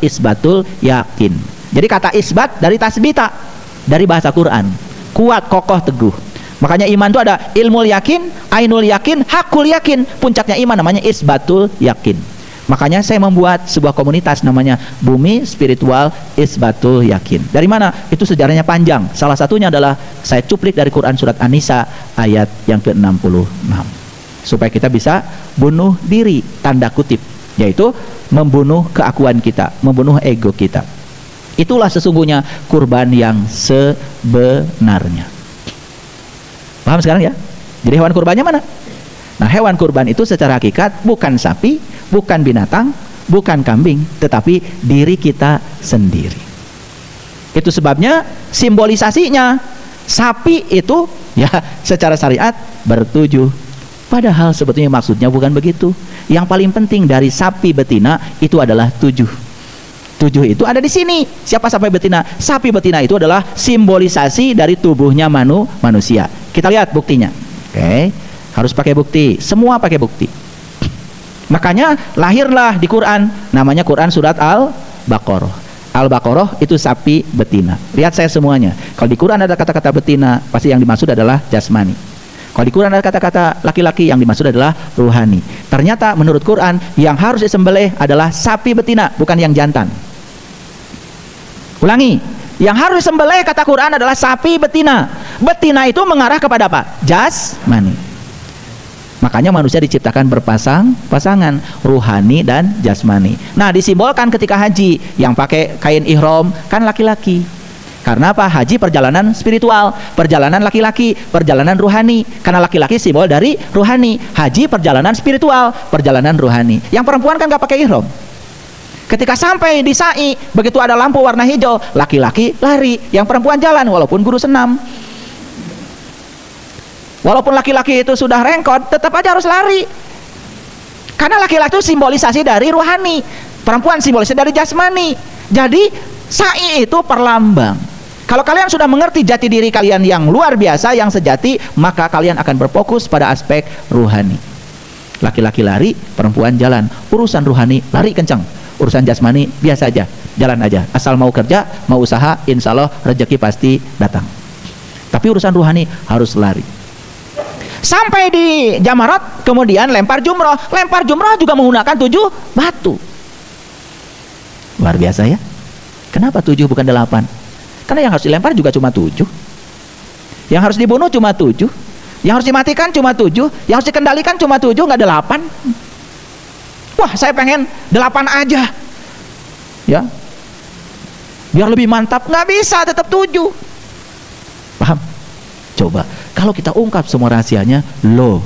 isbatul yakin. Jadi kata isbat dari tasbita, dari bahasa Quran, kuat, kokoh, teguh. Makanya iman itu ada ilmul yakin, ainul yakin, hakul yakin. Puncaknya iman namanya isbatul yakin. Makanya saya membuat sebuah komunitas namanya Bumi Spiritual Isbatul Yakin. Dari mana? Itu sejarahnya panjang. Salah satunya adalah saya cuplik dari Quran surat An-Nisa ayat yang ke-66. Supaya kita bisa bunuh diri, tanda kutip, yaitu membunuh keakuan kita, membunuh ego kita. Itulah sesungguhnya kurban yang sebenarnya. Paham sekarang ya? Jadi hewan kurbannya mana? Nah, hewan kurban itu secara hakikat bukan sapi, bukan binatang, bukan kambing, tetapi diri kita sendiri. Itu sebabnya simbolisasinya sapi itu ya secara syariat bertujuh. Padahal sebetulnya maksudnya bukan begitu. Yang paling penting dari sapi betina itu adalah tujuh. Tujuh itu ada di sini. Siapa sapi betina? Sapi betina itu adalah simbolisasi dari tubuhnya manusia. Kita lihat buktinya. Oke. Harus pakai bukti, semua pakai bukti. Makanya lahirlah di Quran, namanya Quran surat Al-Baqarah. Al-Baqarah itu sapi betina. Lihat saya semuanya. Kalau di Quran ada kata-kata betina, pasti yang dimaksud adalah jasmani. Kalau di Quran ada kata-kata laki-laki, yang dimaksud adalah ruhani. Ternyata menurut Quran yang harus disembelih adalah sapi betina, bukan yang jantan. Ulangi, yang harus disembelih kata Quran adalah sapi betina. Betina itu mengarah kepada apa? Jasmani. Makanya manusia diciptakan berpasangan, ruhani dan jasmani. Nah, disimbolkan ketika haji, yang pakai kain ihram kan laki-laki. Karena apa? Haji perjalanan spiritual, perjalanan laki-laki, perjalanan ruhani. Karena laki-laki simbol dari ruhani. Haji perjalanan spiritual, perjalanan ruhani. Yang perempuan kan nggak pakai ihram. Ketika sampai di sa'i, begitu ada lampu warna hijau, laki-laki lari, yang perempuan jalan walaupun guru senam. Walaupun laki-laki itu sudah rengkot, tetap aja harus lari. Karena laki-laki itu simbolisasi dari ruhani, perempuan simbolisasi dari jasmani. Jadi sa'i itu perlambang. Kalau kalian sudah mengerti jati diri kalian yang luar biasa, yang sejati, maka kalian akan berfokus pada aspek ruhani. Laki-laki lari, perempuan jalan. Urusan ruhani lari kencang, urusan jasmani biasa aja, jalan aja. Asal mau kerja, mau usaha, insya Allah rezeki pasti datang. Tapi urusan ruhani harus lari. Sampai di Jamarat, kemudian lempar jumroh. Lempar jumroh juga menggunakan 7 batu. Luar biasa ya. Kenapa 7 bukan 8? Karena yang harus dilempar juga cuma 7. Yang harus dibunuh cuma 7. Yang harus dimatikan cuma 7. Yang harus dikendalikan cuma 7, nggak 8. Wah, saya pengen 8 aja. Ya. Biar lebih mantap. Nggak bisa, tetap 7. Paham? Coba, kalau kita ungkap semua rahasianya, loh,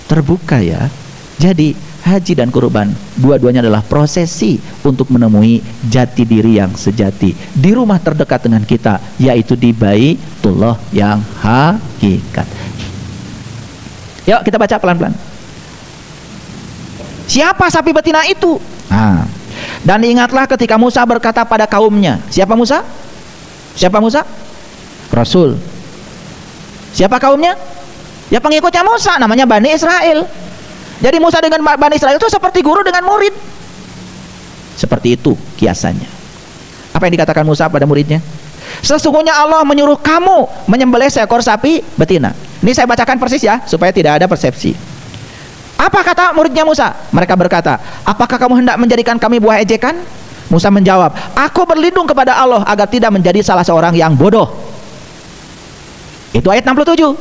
terbuka ya. Jadi haji dan kurban dua-duanya adalah prosesi untuk menemui jati diri yang sejati di rumah terdekat dengan kita, yaitu di Baitullah yang hakikat. Yuk kita baca pelan-pelan. Siapa sapi betina itu? Nah, dan ingatlah ketika Musa berkata pada kaumnya. Siapa Musa? Siapa Musa? Rasul. Siapa kaumnya? Ya pengikutnya Musa, namanya Bani Israel. Jadi Musa dengan Bani Israel itu seperti guru dengan murid. Seperti itu kiasannya. Apa yang dikatakan Musa pada muridnya? Sesungguhnya Allah menyuruh kamu menyembelih seekor sapi betina. Ini saya bacakan persis ya, supaya tidak ada persepsi. Apa kata muridnya Musa? Mereka berkata, apakah kamu hendak menjadikan kami buah ejekan? Musa menjawab, aku berlindung kepada Allah agar tidak menjadi salah seorang yang bodoh. Itu ayat 67.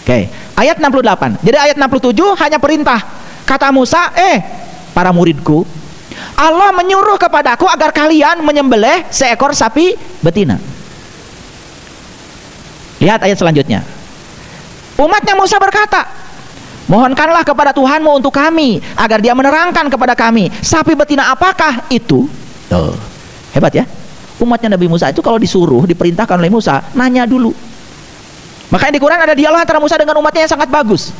Oke, ayat 68. Jadi ayat 67 hanya perintah. Kata Musa, para muridku, Allah menyuruh kepadaku agar kalian menyembelih seekor sapi betina. Lihat ayat selanjutnya. Umatnya Musa berkata, mohonkanlah kepada Tuhanmu untuk kami, agar dia menerangkan kepada kami, sapi betina apakah itu? Tuh, hebat ya. Umatnya Nabi Musa itu kalau disuruh, diperintahkan oleh Musa, nanya dulu. Makanya di Quran ada dialog antara Musa dengan umatnya yang sangat bagus.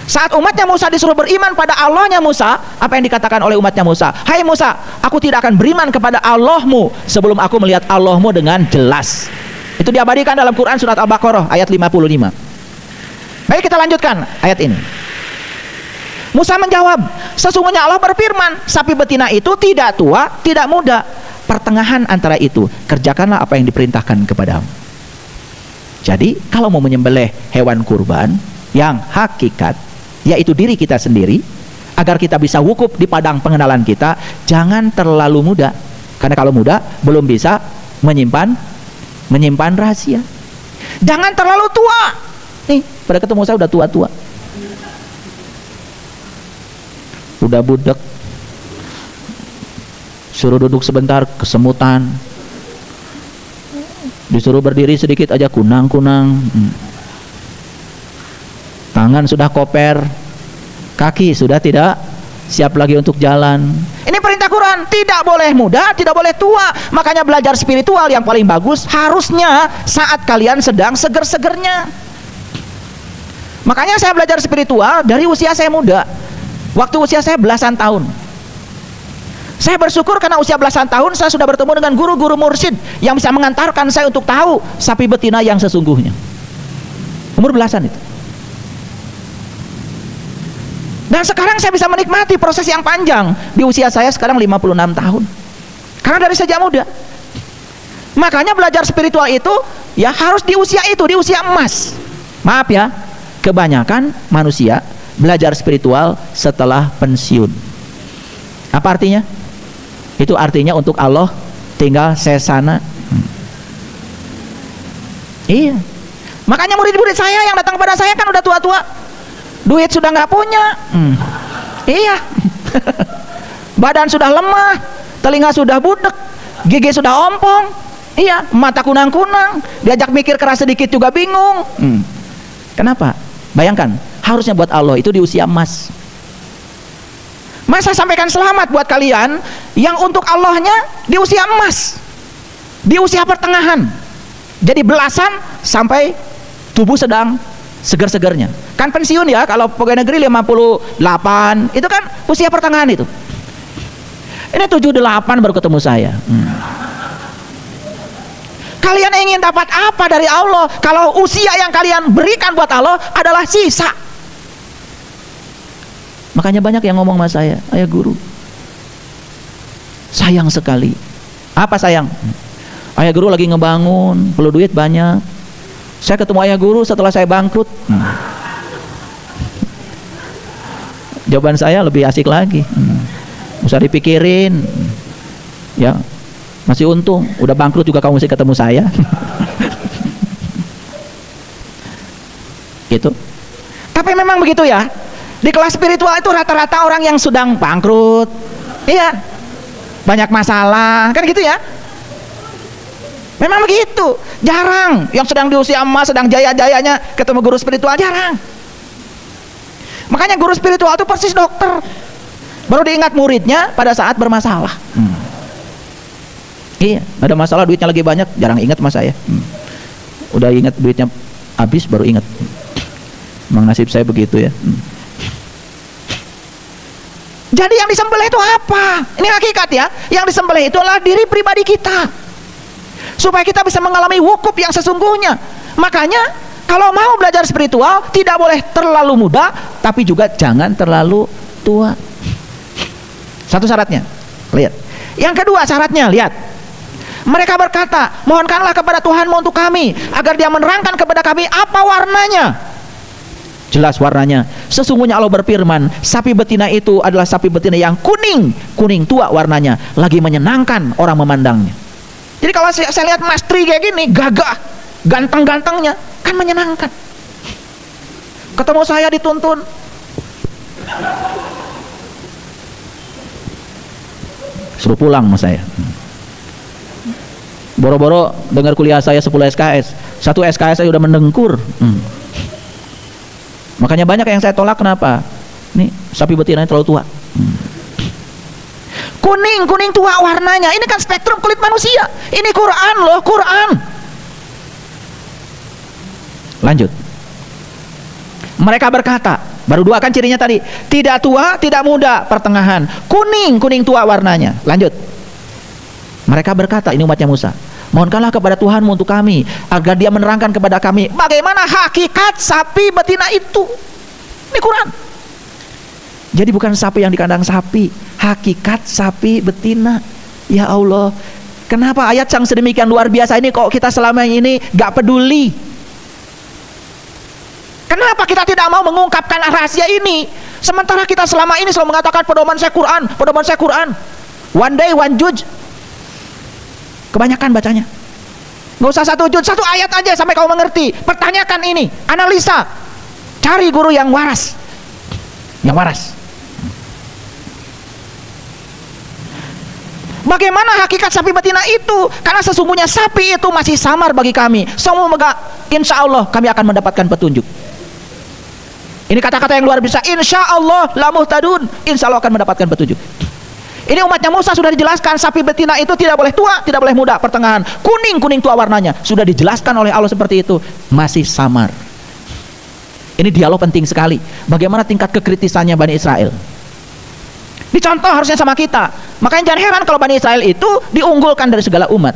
Saat umatnya Musa disuruh beriman pada Allahnya Musa, apa yang dikatakan oleh umatnya Musa? Hai Musa, aku tidak akan beriman kepada Allahmu sebelum aku melihat Allahmu dengan jelas. Itu diabadikan dalam Quran surat Al-Baqarah ayat 55. Baik, kita lanjutkan ayat ini. Musa menjawab, sesungguhnya Allah berfirman, sapi betina itu tidak tua, tidak muda, pertengahan antara itu. Kerjakanlah apa yang diperintahkan kepadamu. Jadi kalau mau menyembelih hewan kurban yang hakikat, yaitu diri kita sendiri, agar kita bisa wukuf di padang pengenalan kita, jangan terlalu muda. Karena kalau muda belum bisa menyimpan rahasia. Jangan terlalu tua. Nih, pada ketemu saya udah tua-tua, udah budek, suruh duduk sebentar kesemutan, disuruh berdiri sedikit aja kunang-kunang, tangan sudah koper, kaki sudah tidak siap lagi untuk jalan. Ini perintah Quran, tidak boleh muda, tidak boleh tua. Makanya belajar spiritual yang paling bagus harusnya saat kalian sedang seger-segernya. Makanya saya belajar spiritual dari usia saya muda. Waktu usia saya belasan tahun. Saya bersyukur karena usia belasan tahun saya sudah bertemu dengan guru-guru mursyid yang bisa mengantarkan saya untuk tahu sapi betina yang sesungguhnya. Umur belasan itu. Dan sekarang saya bisa menikmati proses yang panjang di usia saya sekarang 56 tahun. Karena dari sejak muda. Makanya belajar spiritual itu ya harus di usia itu, di usia emas. Maaf ya, kebanyakan manusia belajar spiritual setelah pensiun. Apa artinya? Itu artinya untuk Allah tinggal sesana. Iya. Makanya murid-murid saya yang datang kepada saya kan udah tua-tua, duit sudah nggak punya. Iya. Badan sudah lemah, telinga sudah budek, gigi sudah ompong. Iya, mata kunang-kunang, diajak mikir keras sedikit juga bingung. Kenapa? Bayangkan, harusnya buat Allah itu di usia emas. Masa sampaikan selamat buat kalian yang untuk Allahnya di usia emas, di usia pertengahan. Jadi belasan sampai tubuh sedang seger-segernya. Kan pensiun ya, kalau pegawai negeri 58, itu kan usia pertengahan itu. Ini 78 baru ketemu saya. Kalian ingin dapat apa dari Allah kalau usia yang kalian berikan buat Allah adalah sisa? Makanya banyak yang ngomong sama saya, ayah guru, sayang sekali. Apa sayang? Ayah guru lagi ngebangun, perlu duit banyak. Saya ketemu ayah guru setelah saya bangkrut. Jawaban saya lebih asik lagi. Usah dipikirin. Ya, masih untung, udah bangkrut juga kamu masih ketemu saya. Gitu. Tapi memang begitu ya. Di kelas spiritual itu rata-rata orang yang sedang bangkrut. Iya. Banyak masalah, kan gitu ya. Memang begitu. Jarang yang sedang di usia emas, sedang jaya-jayanya ketemu guru spiritual, jarang. Makanya guru spiritual itu persis dokter. Baru diingat muridnya pada saat bermasalah. Iya, ada masalah duitnya lagi banyak, jarang ingat sama saya. Udah ingat duitnya habis baru ingat. Memang nasib saya begitu ya. Jadi yang disembelih itu apa? Ini hakikat ya. Yang disembelih itu adalah diri pribadi kita, supaya kita bisa mengalami wukuf yang sesungguhnya. Makanya kalau mau belajar spiritual tidak boleh terlalu muda, tapi juga jangan terlalu tua. Satu syaratnya, lihat. Yang kedua syaratnya, lihat. Mereka berkata, mohonkanlah kepada Tuhanmu untuk kami, agar dia menerangkan kepada kami apa warnanya. Jelas warnanya. Sesungguhnya Allah berfirman, sapi betina itu adalah sapi betina yang kuning, kuning tua warnanya, lagi menyenangkan orang memandangnya. Jadi kalau saya lihat Mas Tri kayak gini, gagah, ganteng-gantengnya, kan menyenangkan. Ketemu saya dituntun, suruh pulang sama saya. Boro-boro dengar kuliah saya 10 SKS, 1 SKS saya udah mendengkur. Makanya banyak yang saya tolak. Kenapa? Nih sapi betinanya terlalu tua. Kuning, kuning tua warnanya. Ini kan spektrum kulit manusia. Ini Quran loh, Quran. Lanjut. Mereka berkata, baru dua kan cirinya tadi, tidak tua, tidak muda, pertengahan. Kuning, kuning tua warnanya. Lanjut. Mereka berkata, ini umatnya Musa, mohonkanlah kepada Tuhanmu untuk kami, agar dia menerangkan kepada kami bagaimana hakikat sapi betina itu. Ini Quran. Jadi bukan sapi yang di kandang sapi, hakikat sapi betina. Ya Allah, kenapa ayat yang sedemikian luar biasa ini kok kita selama ini gak peduli? Kenapa kita tidak mau mengungkapkan rahasia ini? Sementara kita selama ini selalu mengatakan pedoman saya Quran, pedoman saya Quran. One day one juz. Kebanyakan bacanya. Gak usah satu juz, satu ayat aja sampai kau mengerti. Pertanyakan ini, analisa. Cari guru yang waras. Yang waras. Bagaimana hakikat sapi betina itu? Karena sesungguhnya sapi itu masih samar bagi kami. Semoga insya Allah kami akan mendapatkan petunjuk. Ini kata-kata yang luar biasa. Insya Allah la muhtadun. Insya Allah akan mendapatkan petunjuk. Ini umatnya Musa sudah dijelaskan sapi betina itu tidak boleh tua, tidak boleh muda, pertengahan. Kuning tua warnanya. Sudah dijelaskan oleh Allah seperti itu. Masih samar. Ini dialog penting sekali. Bagaimana tingkat kekritisannya Bani Israel. Dicontoh harusnya sama kita. Makanya jangan heran kalau Bani Israel itu diunggulkan dari segala umat.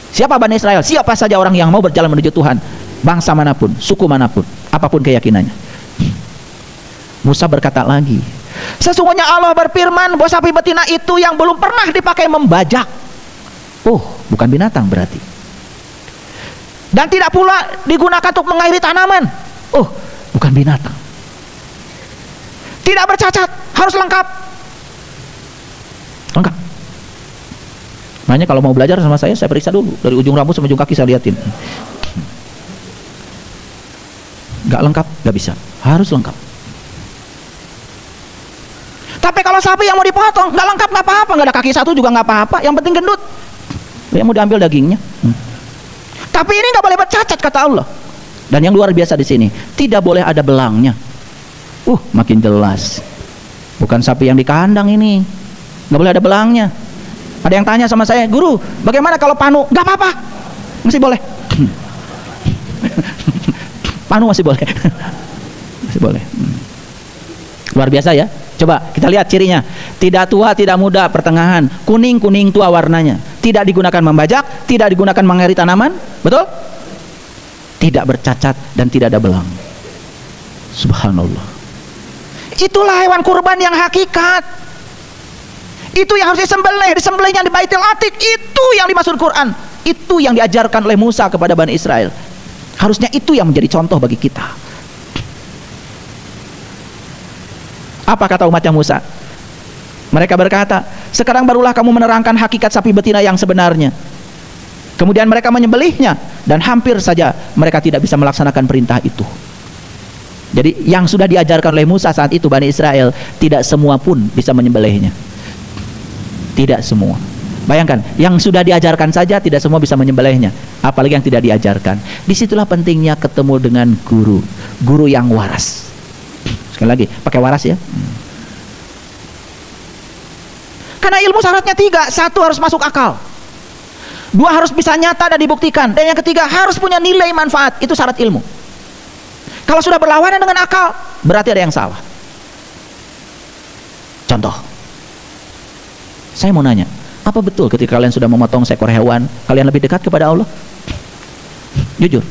Siapa Bani Israel? Siapa saja orang yang mau berjalan menuju Tuhan, bangsa manapun, suku manapun, apapun keyakinannya. Musa berkata lagi, sesungguhnya Allah berfirman bahwa sapi betina itu yang belum pernah dipakai membajak. Oh, bukan binatang berarti. Dan tidak pula digunakan untuk mengairi tanaman. Oh, bukan binatang. Tidak bercacat, harus lengkap. Lengkap. Makanya kalau mau belajar sama saya periksa dulu dari ujung rambut sampai ujung kaki saya liatin. Gak lengkap, gak bisa. Harus lengkap. Tapi kalau sapi yang mau dipotong gak lengkap gak apa-apa, gak ada kaki satu juga gak apa-apa. Yang penting gendut. Yang mau diambil dagingnya. Tapi ini gak boleh bercacat kata Allah. Dan yang luar biasa di sini, tidak boleh ada belangnya. Makin jelas. Bukan sapi yang di kandang ini. Gak boleh ada belangnya. Ada yang tanya sama saya, guru, bagaimana kalau panu? Gak apa-apa, masih boleh. Panu masih boleh. Masih boleh. Luar biasa ya. Coba kita lihat cirinya. Tidak tua, tidak muda, pertengahan. Kuning tua warnanya. Tidak digunakan membajak, tidak digunakan mengairi tanaman. Betul? Tidak bercacat dan tidak ada belang. Subhanallah. Itulah hewan kurban yang hakikat. Itu yang harus disembelihnya di Baitul Atiq. Itu yang dimaksud Quran. Itu yang diajarkan oleh Musa kepada Bani Israel. Harusnya itu yang menjadi contoh bagi kita. Apa kata umatnya Musa? Mereka berkata, sekarang barulah kamu menerangkan hakikat sapi betina yang sebenarnya. Kemudian mereka menyembelihnya, dan hampir saja mereka tidak bisa melaksanakan perintah itu. Jadi yang sudah diajarkan oleh Musa saat itu Bani Israel, tidak semua pun bisa menyembelihnya. Tidak semua. Bayangkan, yang sudah diajarkan saja tidak semua bisa menyembelihnya, apalagi yang tidak diajarkan. Disitulah pentingnya ketemu dengan guru, guru yang waras. Sekali lagi, pakai waras ya. Karena ilmu syaratnya 3. 1 harus masuk akal, 2 harus bisa nyata dan dibuktikan, dan yang ketiga harus punya nilai manfaat. Itu syarat ilmu. Kalau sudah berlawanan dengan akal, berarti ada yang salah. Contoh, saya mau nanya, apa betul ketika kalian sudah memotong seekor hewan, kalian lebih dekat kepada Allah? Jujur.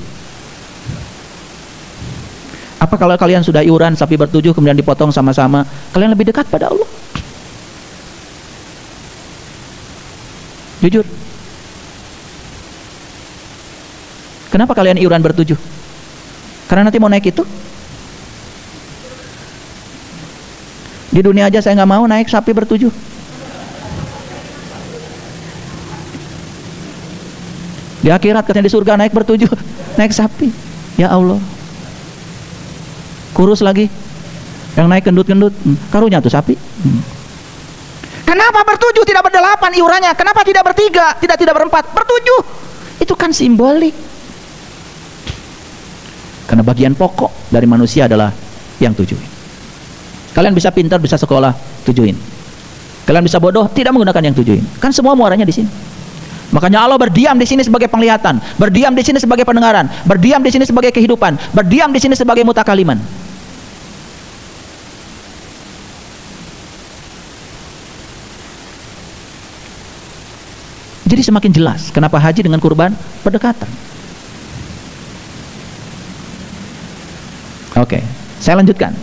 Apa kalau kalian sudah iuran sapi bertujuh kemudian dipotong sama-sama, kalian lebih dekat pada Allah? Jujur. Kenapa kalian iuran bertujuh? Karena nanti mau naik itu. Di dunia aja saya nggak mau naik sapi bertujuh. Di akhirat katanya di surga naik bertujuh, naik sapi. Ya Allah, kurus lagi, yang naik gendut-gendut, karunya tuh sapi. Kenapa bertujuh tidak berdelapan iurannya? Kenapa tidak bertiga, tidak berempat, bertujuh? Itu kan simbolik. Karena bagian pokok dari manusia adalah yang tujuin. Kalian bisa pintar, bisa sekolah, tujuin. Kalian bisa bodoh, tidak menggunakan yang tujuin. Kan semua muaranya di sini. Makanya Allah berdiam di sini sebagai penglihatan, berdiam di sini sebagai pendengaran, berdiam di sini sebagai kehidupan, berdiam di sini sebagai mutakaliman. Jadi semakin jelas kenapa haji dengan kurban berdekatan. Oke, saya lanjutkan.